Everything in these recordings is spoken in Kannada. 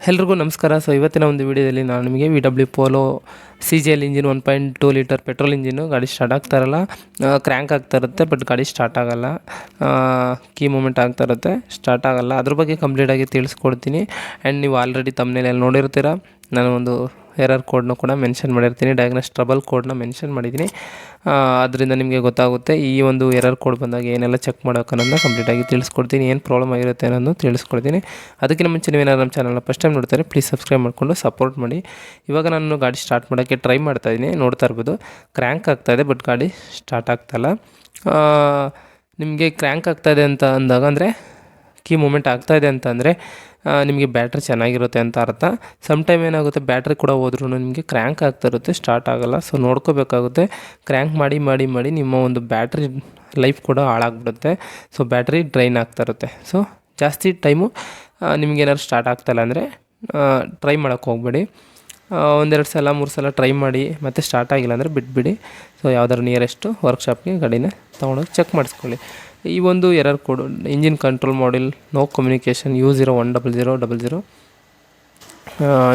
ಎಲ್ರಿಗೂ ನಮಸ್ಕಾರ. ಸೊ ಇವತ್ತಿನ ಒಂದು ವಿಡಿಯೋದಲ್ಲಿ ನಾನು ನಿಮಗೆ VW polo CGL engine 1.2 litre petrol engine ಗಾಡಿ ಸ್ಟಾರ್ಟ್ ಆಗ್ತಾ ಇರಲ್ಲ, ಕ್ರ್ಯಾಂಕ್ ಆಗ್ತಾ ಇರುತ್ತೆ, ಬಟ್ ಗಾಡಿ ಸ್ಟಾರ್ಟ್ ಆಗೋಲ್ಲ, ಕೀ ಮೂಮೆಂಟ್ ಆಗ್ತಾ ಇರುತ್ತೆ, ಸ್ಟಾರ್ಟ್ ಆಗೋಲ್ಲ. ಅದ್ರ ಬಗ್ಗೆ ಕಂಪ್ಲೀಟಾಗಿ ತಿಳಿಸ್ಕೊಡ್ತೀನಿ. ಆ್ಯಂಡ್ ನೀವು ಆಲ್ರೆಡಿ ತಮ್ಮನೇಲಿ ನೋಡಿರ್ತೀರ, ನಾನು ಒಂದು ಎರರ್ ಕೋಡ್ನ ಕೂಡ ಮೆನ್ಷನ್ ಮಾಡಿರ್ತೀನಿ, ಡಯಾಗ್ನೋಸ್ ಟ್ರಬಲ್ ಕೋಡ್ನ ಮೆನ್ಷನ್ ಮಾಡಿದ್ದೀನಿ. ಅದರಿಂದ ನಿಮಗೆ ಗೊತ್ತಾಗುತ್ತೆ ಈ ಒಂದು ಎರರ್ ಕೋಡ್ ಬಂದಾಗ ಏನೆಲ್ಲ ಚೆಕ್ ಮಾಡೋಕೆ ಅನ್ನೋದನ್ನ ಕಂಪ್ಲೀಟಾಗಿ ತಿಳಿಸ್ಕೊಡ್ತೀನಿ, ಏನು ಪ್ರಾಬ್ಲಮ್ ಆಗಿರುತ್ತೆ ಅನ್ನೋದನ್ನು ತಿಳಿಸ್ಕೊಡ್ತೀನಿ. ಅದಕ್ಕಿಂತ ಮುಂಚೆ ನೀವೇನಾದ್ರು ನಮ್ಮ ಚಾನಲ್ನ ಫಸ್ಟ್ ಟೈಮ್ ನೋಡ್ತಾರೆ ಪ್ಲೀಸ್ ಸಬ್ಸ್ಕ್ರೈಬ್ ಮಾಡಿಕೊಂಡು ಸಪೋರ್ಟ್ ಮಾಡಿ. ಇವಾಗ ನಾನು ಗಾಡಿ ಸ್ಟಾರ್ಟ್ ಮಾಡೋಕ್ಕೆ ಟ್ರೈ ಮಾಡ್ತಾಯಿದ್ದೀನಿ, ನೋಡ್ತಾ ಇರ್ಬೋದು ಕ್ರ್ಯಾಂಕ್ ಆಗ್ತಾಯಿದೆ, ಬಟ್ ಗಾಡಿ ಸ್ಟಾರ್ಟ್ ಆಗ್ತಾಯಿಲ್ಲ. ನಿಮಗೆ ಕ್ರ್ಯಾಂಕ್ ಆಗ್ತಾಯಿದೆ ಅಂತ ಅಂದಾಗ ಅಂದರೆ ಕೀ ಮೂಮೆಂಟ್ ಆಗ್ತಾಯಿದೆ ಅಂತ ಅಂದರೆ ನಿಮಗೆ ಬ್ಯಾಟ್ರಿ ಚೆನ್ನಾಗಿರುತ್ತೆ ಅಂತ ಅರ್ಥ. ಸಮ್ ಟೈಮ್ ಏನಾಗುತ್ತೆ, ಬ್ಯಾಟ್ರಿ ಕೂಡ ಹೋದ್ರೂ ನಿಮಗೆ ಕ್ರ್ಯಾಂಕ್ ಆಗ್ತಾ ಇರುತ್ತೆ, ಸ್ಟಾರ್ಟ್ ಆಗೋಲ್ಲ. ಸೊ ನೋಡ್ಕೋಬೇಕಾಗುತ್ತೆ. ಕ್ರ್ಯಾಂಕ್ ಮಾಡಿ ಮಾಡಿ ಮಾಡಿ ನಿಮ್ಮ ಒಂದು ಬ್ಯಾಟ್ರಿ ಲೈಫ್ ಕೂಡ ಹಾಳಾಗ್ಬಿಡುತ್ತೆ. ಸೊ ಬ್ಯಾಟ್ರಿ ಡ್ರೈನ್ ಆಗ್ತಾ ಇರುತ್ತೆ. ಸೊ ಜಾಸ್ತಿ ಟೈಮು ನಿಮಗೇನಾದ್ರು ಸ್ಟಾರ್ಟ್ ಆಗ್ತಾಯಿಲ್ಲ ಅಂದರೆ ಟ್ರೈ ಮಾಡೋಕ್ಕೆ ಹೋಗಬೇಡಿ. ಒಂದೆರಡು ಸಲ 3 ಸಲ ಟ್ರೈ ಮಾಡಿ ಮತ್ತು ಸ್ಟಾರ್ಟ್ ಆಗಿಲ್ಲ ಅಂದರೆ ಬಿಟ್ಬಿಡಿ. ಸೊ ಯಾವ್ದಾದ್ರು ನಿಯರೆಸ್ಟು ವರ್ಕ್ಶಾಪ್ಗೆ ಗಾಡಿನ ತೊಗೊಂಡೋಗಿ ಚೆಕ್ ಮಾಡಿಸ್ಕೊಳ್ಳಿ. ಈ ಒಂದು error code engine control module no communication U010000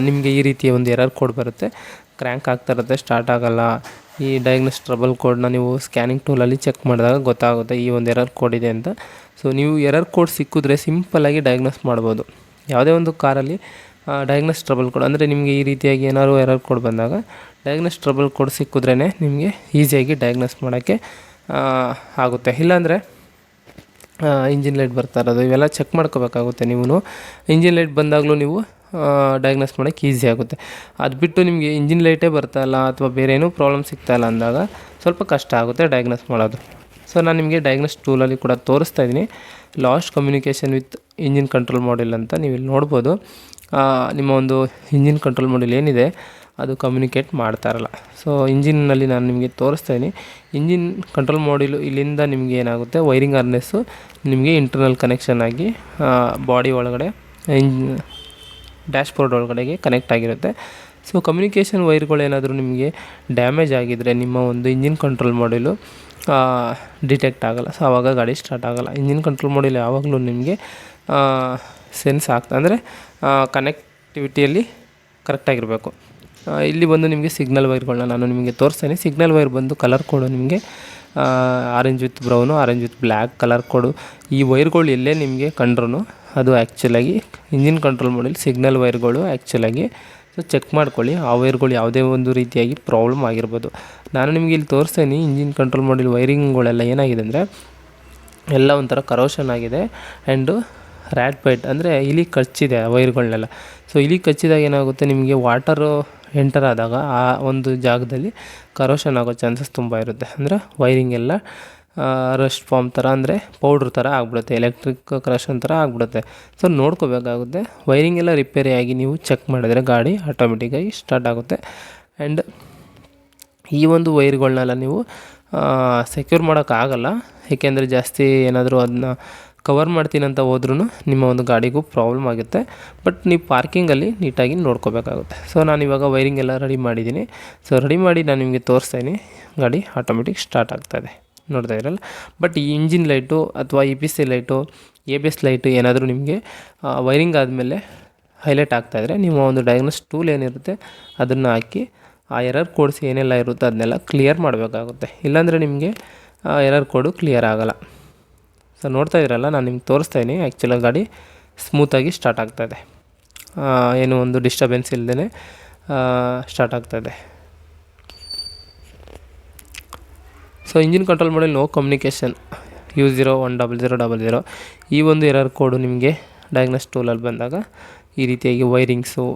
ನಿಮಗೆ ಈ ರೀತಿಯ ಒಂದು ಎರರ್ ಕೋಡ್ ಬರುತ್ತೆ. ಕ್ರ್ಯಾಂಕ್ ಆಗ್ತಾ ಇರುತ್ತೆ, ಸ್ಟಾರ್ಟ್ ಆಗೋಲ್ಲ. ಈ ಡಯಾಗ್ನೋಸ್ ಟ್ರಬಲ್ ಕೋಡ್ನ ನೀವು ಸ್ಕ್ಯಾನಿಂಗ್ ಟೂಲಲ್ಲಿ ಚೆಕ್ ಮಾಡಿದಾಗ ಗೊತ್ತಾಗುತ್ತೆ ಈ ಒಂದು ಎರರ್ ಕೋಡ್ ಇದೆ ಅಂತ. ಸೊ ನೀವು ಎರರ್ ಕೋಡ್ ಸಿಕ್ಕಿದ್ರೆ ಸಿಂಪಲ್ಲಾಗಿ ಡಯಾಗ್ನೋಸ್ ಮಾಡ್ಬೋದು. ಯಾವುದೇ ಒಂದು ಕಾರಲ್ಲಿ ಡಯಾಗ್ನೋಸ್ ಟ್ರಬಲ್ ಕೋಡ್ ಅಂದರೆ ನಿಮಗೆ ಈ ರೀತಿಯಾಗಿ ಏನಾದ್ರು ಎರರ್ ಕೋಡ್ ಬಂದಾಗ ಡಯಾಗ್ನೋಸ್ ಟ್ರಬಲ್ ಕೋಡ್ ಸಿಕ್ಕಿದ್ರೇ ನಿಮಗೆ ಈಸಿಯಾಗಿ ಡಯಾಗ್ನೋಸ್ ಮಾಡೋಕ್ಕೆ ಆಗುತ್ತೆ. ಇಲ್ಲಾಂದರೆ ಇಂಜಿನ್ ಲೈಟ್ ಬರ್ತಾ ಇರೋದು ಇವೆಲ್ಲ ಚೆಕ್ ಮಾಡ್ಕೋಬೇಕಾಗುತ್ತೆ. ನೀವು ಇಂಜಿನ್ ಲೈಟ್ ಬಂದಾಗಲೂ ನೀವು ಡಯಾಗ್ನೋಸ್ ಮಾಡೋಕ್ಕೆ ಈಸಿ ಆಗುತ್ತೆ. ಅದು ಬಿಟ್ಟು ನಿಮಗೆ ಇಂಜಿನ್ ಲೈಟೇ ಬರ್ತಾಯಿಲ್ಲ ಅಥವಾ ಬೇರೆ ಏನೂ ಪ್ರಾಬ್ಲಮ್ ಸಿಗ್ತಾಯಿಲ್ಲ ಅಂದಾಗ ಸ್ವಲ್ಪ ಕಷ್ಟ ಆಗುತ್ತೆ ಡಯಾಗ್ನೋಸ್ ಮಾಡೋದು. ಸೊ ನಾನು ನಿಮಗೆ ಡಯಾಗ್ನೋಸ್ ಟೂಲಲ್ಲಿ ಕೂಡ ತೋರಿಸ್ತಾ ಇದ್ದೀನಿ, lost communication with engine control module ಅಂತ ನೀವು ಇಲ್ಲಿ ನೋಡ್ಬೋದು. ನಿಮ್ಮ ಒಂದು ಇಂಜಿನ್ ಕಂಟ್ರೋಲ್ ಮಾಡಿಲ್ ಏನಿದೆ ಅದು ಕಮ್ಯುನಿಕೇಟ್ ಮಾಡ್ತಾ ಇರಲ್ಲ. ಸೊ ಇಂಜಿನ್ನಲ್ಲಿ ನಾನು ನಿಮಗೆ ತೋರಿಸ್ತಾ ಇದ್ದೀನಿ. ಇಂಜಿನ್ ಕಂಟ್ರೋಲ್ ಮಾಡಿಲು ಇಲ್ಲಿಂದ ನಿಮಗೆ ಏನಾಗುತ್ತೆ, ವೈರಿಂಗ್ ಹಾರ್ನೆಸ್ಸು ನಿಮಗೆ ಇಂಟರ್ನಲ್ ಕನೆಕ್ಷನ್ ಆಗಿ ಬಾಡಿ ಒಳಗಡೆ ಡ್ಯಾಶ್ಬೋರ್ಡ್ ಒಳಗಡೆಗೆ ಕನೆಕ್ಟ್ ಆಗಿರುತ್ತೆ. ಸೊ ಕಮ್ಯುನಿಕೇಷನ್ ವೈರ್ಗಳೇನಾದರೂ ನಿಮಗೆ ಡ್ಯಾಮೇಜ್ ಆಗಿದ್ದರೆ ನಿಮ್ಮ ಒಂದು ಇಂಜಿನ್ ಕಂಟ್ರೋಲ್ ಮಾಡಿಲು ಡಿಟೆಕ್ಟ್ ಆಗೋಲ್ಲ. ಸೊ ಆವಾಗ ಗಾಡಿ ಸ್ಟಾರ್ಟ್ ಆಗೋಲ್ಲ. ಇಂಜಿನ್ ಕಂಟ್ರೋಲ್ ಮಾಡಿಲ್ ಯಾವಾಗಲೂ ನಿಮಗೆ ಸೆನ್ಸ್ ಅಂದರೆ ಕನೆಕ್ಟಿವಿಟಿಯಲ್ಲಿ ಕರೆಕ್ಟಾಗಿರಬೇಕು. ಇಲ್ಲಿ ಬಂದು ನಿಮಗೆ ಸಿಗ್ನಲ್ ವೈರ್ಗಳನ್ನ ನಾನು ನಿಮಗೆ ತೋರಿಸ್ತೇನೆ. ಸಿಗ್ನಲ್ ವೈರ್ ಬಂದು ಕಲರ್ ಕೋಡು ನಿಮಗೆ orange with brown, orange with black colour code. ಈ ವೈರ್ಗಳು ಎಲ್ಲೇ ನಿಮಗೆ ಕಂಡ್ರೂ ಅದು ಆ್ಯಕ್ಚುಲಾಗಿ ಇಂಜಿನ್ ಕಂಟ್ರೋಲ್ ಮಾಡಿಲ್ ಸಿಗ್ನಲ್ ವೈರ್ಗಳು ಆ್ಯಕ್ಚುಲಾಗಿ. ಸೊ ಚೆಕ್ ಮಾಡ್ಕೊಳ್ಳಿ, ಆ ವೈರ್ಗಳು ಯಾವುದೇ ಒಂದು ರೀತಿಯಾಗಿ ಪ್ರಾಬ್ಲಮ್ ಆಗಿರ್ಬೋದು. ನಾನು ನಿಮಗೆ ಇಲ್ಲಿ ತೋರಿಸ್ತೇನೆ ಇಂಜಿನ್ ಕಂಟ್ರೋಲ್ ಮಾಡಿಲ್ ವೈರಿಂಗ್ಗಳೆಲ್ಲ ಏನಾಗಿದೆ ಅಂದರೆ ಎಲ್ಲ ಒಂಥರ ಕರೋಷನ್ ಆಗಿದೆ. ಆ್ಯಂಡು ರ್ಯಾಟ್ ಬೈಟ್ ಅಂದರೆ ಇಲಿ ಕಚ್ಚಿದೆ ಆ ವೈರ್ಗಳನ್ನೆಲ್ಲ. ಸೊ ಇಲಿ ಕಚ್ಚಿದಾಗ ಏನಾಗುತ್ತೆ, ನಿಮಗೆ ವಾಟರು ಎಂಟರ್ ಆದಾಗ ಆ ಒಂದು ಜಾಗದಲ್ಲಿ ಕರೋಷನ್ ಆಗೋ ಚಾನ್ಸಸ್ ತುಂಬ ಇರುತ್ತೆ. ಅಂದರೆ ವೈರಿಂಗ್ ಎಲ್ಲ ರಸ್ಟ್ ಫಾರ್ಮ್ ಥರ ಅಂದರೆ ಪೌಡ್ರ್ ಥರ ಆಗಿಬಿಡುತ್ತೆ, ಎಲೆಕ್ಟ್ರಿಕ್ ಕರೋಷನ್ ಥರ ಆಗಿಬಿಡುತ್ತೆ. ಸೊ ನೋಡ್ಕೋಬೇಕಾಗುತ್ತೆ. ವೈರಿಂಗ್ ಎಲ್ಲ ರಿಪೇರಿಯಾಗಿ ನೀವು ಚೆಕ್ ಮಾಡಿದ್ರೆ ಗಾಡಿ ಆಟೋಮೆಟಿಕ್ಕಾಗಿ ಸ್ಟಾರ್ಟ್ ಆಗುತ್ತೆ. ಆ್ಯಂಡ್ ಈ ಒಂದು ವೈರ್ಗಳನ್ನೆಲ್ಲ ನೀವು ಸೆಕ್ಯೂರ್ ಮಾಡೋಕ್ಕಾಗಲ್ಲ, ಏಕೆಂದರೆ ಜಾಸ್ತಿ ಏನಾದರೂ ಅದನ್ನ ಕವರ್ ಮಾಡ್ತೀನಂತ ಹೋದ್ರೂ ನಿಮ್ಮ ಒಂದು ಗಾಡಿಗೂ ಪ್ರಾಬ್ಲಮ್ ಆಗುತ್ತೆ. ಬಟ್ ನೀವು ಪಾರ್ಕಿಂಗಲ್ಲಿ ನೀಟಾಗಿ ನೋಡ್ಕೋಬೇಕಾಗುತ್ತೆ. ಸೊ ನಾನು ಇವಾಗ ವೈರಿಂಗ್ ಎಲ್ಲ ರೆಡಿ ಮಾಡಿದ್ದೀನಿ. ಸೊ ರೆಡಿ ಮಾಡಿ ನಾನು ನಿಮಗೆ ತೋರಿಸ್ತಾಯಿನಿ, ಗಾಡಿ ಆಟೋಮೆಟಿಕ್ ಸ್ಟಾರ್ಟ್ ಆಗ್ತಾಯಿದೆ, ನೋಡ್ತಾ ಇರಲ್ಲ. ಬಟ್ ಈ ಇಂಜಿನ್ ಲೈಟು ಅಥವಾ EPC ಲೈಟು, ABS ಲೈಟು ಏನಾದರೂ ನಿಮಗೆ ವೈರಿಂಗ್ ಆದಮೇಲೆ ಹೈಲೈಟ್ ಆಗ್ತಾಯಿದ್ರೆ ನಿಮ್ಮ ಒಂದು ಡಯಾಗ್ನೋಸ್ ಟೂಲ್ ಏನಿರುತ್ತೆ ಅದನ್ನು ಹಾಕಿ ಆ ಎರರ್ ಕೋಡ್ಸ್ ಏನೆಲ್ಲ ಇರುತ್ತೆ ಅದನ್ನೆಲ್ಲ ಕ್ಲಿಯರ್ ಮಾಡಬೇಕಾಗುತ್ತೆ. ಇಲ್ಲಾಂದರೆ ನಿಮಗೆ ಎರರ್ ಕೋಡು ಕ್ಲಿಯರ್ ಆಗೋಲ್ಲ. ಸೊ ನೋಡ್ತಾ ಇದ್ದೀರಲ್ಲ, ನಾನು ನಿಮ್ಗೆ ತೋರಿಸ್ತಾಯಿದ್ದೀನಿ. ಆ್ಯಕ್ಚುಲಾಗಿ ಗಾಡಿ ಸ್ಮೂತಾಗಿ ಸ್ಟಾರ್ಟ್ ಆಗ್ತಾಯಿದೆ, ಏನು ಒಂದು ಡಿಸ್ಟರ್ಬೆನ್ಸ್ ಇಲ್ಲದೇ ಸ್ಟಾರ್ಟ್ ಆಗ್ತಾಯಿದೆ. So engine control module no communication U010000 ಈ ಒಂದು ಎರರ್ ಕೋಡು ನಿಮಗೆ ಡಯಾಗ್ನೋಸ್ ಟೂಲಲ್ಲಿ ಬಂದಾಗ ಈ ರೀತಿಯಾಗಿ ವೈರಿಂಗ್ಸು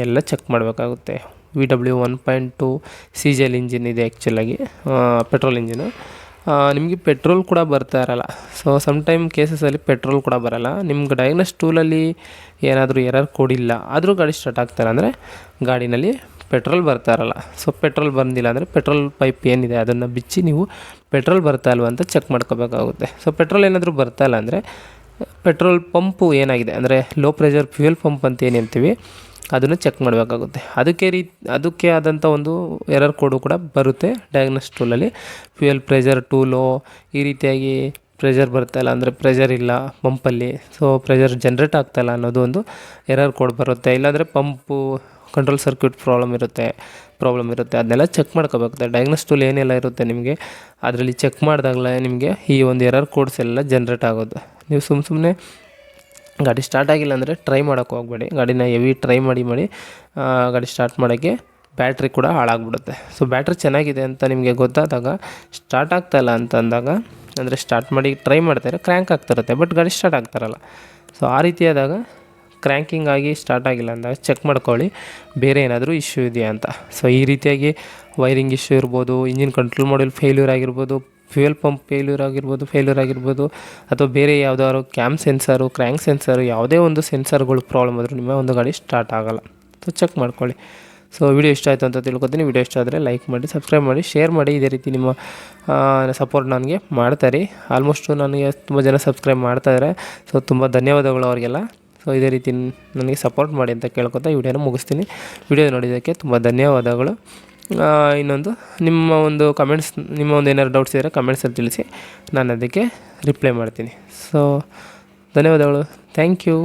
ಎಲ್ಲ ಚೆಕ್ ಮಾಡಬೇಕಾಗುತ್ತೆ. VW 1.2 CGL ಇಂಜಿನ್ ಇದೆ ಆ್ಯಕ್ಚುಲಾಗಿ, ಪೆಟ್ರೋಲ್ ಇಂಜಿನು. ನಿಮಗೆ ಪೆಟ್ರೋಲ್ ಕೂಡ ಬರ್ತಾ ಇರಲ್ಲ. ಸೊ ಸಮ್ಟೈಮ್ ಕೇಸಸಲ್ಲಿ ಪೆಟ್ರೋಲ್ ಕೂಡ ಬರೋಲ್ಲ. ನಿಮ್ಗೆ ಡಯಾಗ್ನೋಸ್ ಟೂಲಲ್ಲಿ ಏನಾದರೂ ಎರರ್ ಕೋಡ್ ಇಲ್ಲ ಆದರೂ ಗಾಡಿ ಸ್ಟಾರ್ಟ್ ಆಗ್ತಾರೆ ಅಂದರೆ ಗಾಡಿನಲ್ಲಿ ಪೆಟ್ರೋಲ್ ಬರ್ತಾ ಇರಲ್ಲ. ಸೊ ಪೆಟ್ರೋಲ್ ಬಂದಿಲ್ಲ ಅಂದರೆ ಪೆಟ್ರೋಲ್ ಪೈಪ್ ಏನಿದೆ ಅದನ್ನು ಬಿಚ್ಚಿ ನೀವು ಪೆಟ್ರೋಲ್ ಬರ್ತಾ ಇಲ್ವ ಅಂತ ಚೆಕ್ ಮಾಡ್ಕೋಬೇಕಾಗುತ್ತೆ. ಸೊ ಪೆಟ್ರೋಲ್ ಏನಾದರೂ ಬರ್ತಾ ಇಲ್ಲ ಅಂದರೆ ಪೆಟ್ರೋಲ್ ಪಂಪು ಏನಾಗಿದೆ ಅಂದರೆ ಲೋ ಪ್ರೆಷರ್ ಫ್ಯೂಯಲ್ ಪಂಪ್ ಅಂತ ಏನು ಹೇಳ್ತೀವಿ ಅದನ್ನು ಚೆಕ್ ಮಾಡಬೇಕಾಗುತ್ತೆ. ಅದಕ್ಕೆ ಆದಂಥ ಒಂದು ಎರರ್ ಕೋಡು ಕೂಡ ಬರುತ್ತೆ ಡಯಾಗ್ನೋಸ್ ಟೂಲಲ್ಲಿ. ಫ್ಯೂಯಲ್ ಪ್ರೆಷರ್ ಟೂ ಲೋ, ಈ ರೀತಿಯಾಗಿ ಪ್ರೆಷರ್ ಬರ್ತಾಯಿಲ್ಲ ಅಂದರೆ ಪ್ರೆಷರ್ ಇಲ್ಲ ಪಂಪಲ್ಲಿ, ಸೊ ಪ್ರೆಷರ್ ಜನ್ರೇಟ್ ಆಗ್ತಾಯಿಲ್ಲ ಅನ್ನೋದು ಒಂದು ಎರರ್ ಕೋಡ್ ಬರುತ್ತೆ. ಇಲ್ಲಾಂದರೆ ಪಂಪು ಕಂಟ್ರೋಲ್ ಸರ್ಕ್ಯೂಟ್ ಪ್ರಾಬ್ಲಮ್ ಇರುತ್ತೆ ಅದನ್ನೆಲ್ಲ ಚೆಕ್ ಮಾಡ್ಕೋಬೇಕಾಗುತ್ತೆ. ಡಯಾಗ್ನೋಸ್ ಟೂಲ್ ಏನೆಲ್ಲ ಇರುತ್ತೆ ನಿಮಗೆ ಅದರಲ್ಲಿ ಚೆಕ್ ಮಾಡಿದಾಗಲೇ ನಿಮಗೆ ಈ ಒಂದು ಎರರ್ ಕೋಡ್ಸ್ ಎಲ್ಲ ಜನ್ರೇಟ್ ಆಗೋದು. ನೀವು ಸುಮ್ಮನೆ ಗಾಡಿ ಸ್ಟಾರ್ಟ್ ಆಗಿಲ್ಲ ಅಂದರೆ ಟ್ರೈ ಮಾಡೋಕ್ಕೆ ಹೋಗಬೇಡಿ. ಗಾಡಿನ ಹೆವಿ ಟ್ರೈ ಮಾಡಿ ಗಾಡಿ ಸ್ಟಾರ್ಟ್ ಮಾಡೋಕ್ಕೆ ಬ್ಯಾಟ್ರಿ ಕೂಡ ಹಾಳಾಗ್ಬಿಡುತ್ತೆ. ಸೊ ಬ್ಯಾಟ್ರಿ ಚೆನ್ನಾಗಿದೆ ಅಂತ ನಿಮಗೆ ಗೊತ್ತಾದಾಗ ಸ್ಟಾರ್ಟ್ ಆಗ್ತಾಯಿಲ್ಲ ಅಂತ ಅಂದಾಗ, ಅಂದರೆ ಸ್ಟಾರ್ಟ್ ಮಾಡಿ ಟ್ರೈ ಮಾಡ್ತಾರೆ ಕ್ರ್ಯಾಂಕ್ ಆಗ್ತಿರುತ್ತೆ ಬಟ್ ಗಾಡಿ ಸ್ಟಾರ್ಟ್ ಆಗ್ತಾರಲ್ಲ. ಸೊ ಆ ರೀತಿಯಾದಾಗ ಕ್ರ್ಯಾಂಕಿಂಗ್ ಆಗಿ ಸ್ಟಾರ್ಟ್ ಆಗಿಲ್ಲ ಅಂದಾಗ ಚೆಕ್ ಮಾಡ್ಕೊಳ್ಳಿ ಬೇರೆ ಏನಾದರೂ ಇಶ್ಯೂ ಇದೆಯಾ ಅಂತ. ಸೊ ಈ ರೀತಿಯಾಗಿ ವೈರಿಂಗ್ ಇಶ್ಯೂ ಇರ್ಬೋದು, ಇಂಜಿನ್ ಕಂಟ್ರೋಲ್ ಮಾಡ್ಯೂಲ್ ಫೇಲ್ಯೂರ್ ಆಗಿರ್ಬೋದು, ಫ್ಯೂಯಲ್ ಪಂಪ್ ಫೇಲ್ಯೂರ್ ಆಗಿರ್ಬೋದು ಅಥವಾ ಬೇರೆ ಯಾವುದಾದ್ರು ಕ್ಯಾಮ್ ಸೆನ್ಸರು, ಕ್ರ್ಯಾಂಕ್ ಸೆನ್ಸರು, ಯಾವುದೇ ಒಂದು ಸೆನ್ಸರ್ಗಳು ಪ್ರಾಬ್ಲಮ್ ಆದರೂ ನಿಮ್ಮ ಒಂದು ಗಾಡಿ ಸ್ಟಾರ್ಟ್ ಆಗೋಲ್ಲ. ಸೊ ಚೆಕ್ ಮಾಡ್ಕೊಳ್ಳಿ. ಸೊ ವಿಡಿಯೋ ಇಷ್ಟ ಆಯಿತು ಅಂತ ತಿಳ್ಕೊತೀನಿ. ವಿಡಿಯೋ ಇಷ್ಟ ಆದರೆ ಲೈಕ್ ಮಾಡಿ, ಸಬ್ಸ್ಕ್ರೈಬ್ ಮಾಡಿ, ಶೇರ್ ಮಾಡಿ. ಇದೇ ರೀತಿ ನಿಮ್ಮ ಸಪೋರ್ಟ್ ನನಗೆ ಮಾಡ್ತಾರೆ. ಆಲ್ಮೋಸ್ಟು ನನಗೆ ತುಂಬ ಜನ ಸಬ್ಸ್ಕ್ರೈಬ್ ಮಾಡ್ತಾಯಿದ್ದಾರೆ. ಸೊ ತುಂಬ ಧನ್ಯವಾದಗಳು ಅವರಿಗೆಲ್ಲ. ಸೊ ಇದೇ ರೀತಿ ನನಗೆ ಸಪೋರ್ಟ್ ಮಾಡಿ ಅಂತ ಕೇಳ್ಕೊತಾ ವಿಡಿಯೋನ ಮುಗಿಸ್ತೀನಿ. ವಿಡಿಯೋ ನೋಡಿದ್ದಕ್ಕೆ ತುಂಬ ಧನ್ಯವಾದಗಳು. ಇನ್ನೊಂದು ನಿಮ್ಮ ಒಂದು ಏನಾದ್ರು ಡೌಟ್ಸ್ ಇದ್ದರೆ ಕಮೆಂಟ್ಸಲ್ಲಿ ತಿಳಿಸಿ, ನಾನು ಅದಕ್ಕೆ ರಿಪ್ಲೈ ಮಾಡ್ತೀನಿ. ಸೊ ಧನ್ಯವಾದಗಳು. Thank you.